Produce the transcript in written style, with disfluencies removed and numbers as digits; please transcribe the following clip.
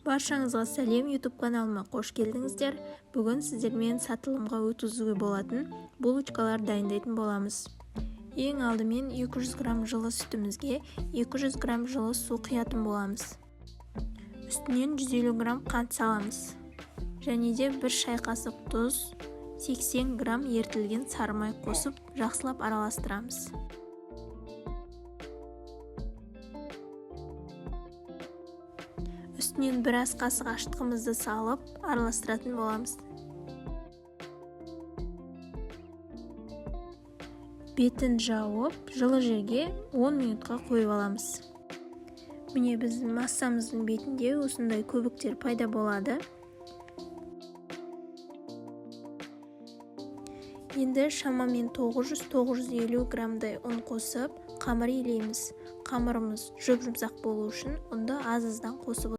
Баршаңызға сәлем, YouTube каналыма қош келдіңіздер. Бүгін сіздермен сатылымға өткізуге болатын булочкалар дайындайтын боламыз. Ең алдымен 200 грамм жылы сүтімізге 200 грамм жылы су құятын боламыз. Үстінен 150 грамм қант саламыз. Және де 1 шай қасық тұз, 80 грамм ертілген сары май қосып, жақсылап араластырамыз. Үстінен 1 ас қасық ашытқымызды салып, араластыратын боламыз. Бетін жауып, жылы жерге 10 минутқа қойып аламыз. Міне біздің массамыздың бетінде осындай көбіктер пайда болады. Енді шамамен 900-950 граммдай ұн қосып, қамыр илейміз. Қамырымыз жұп-жұмсақ болу үшін ұнды аз-аздан қосып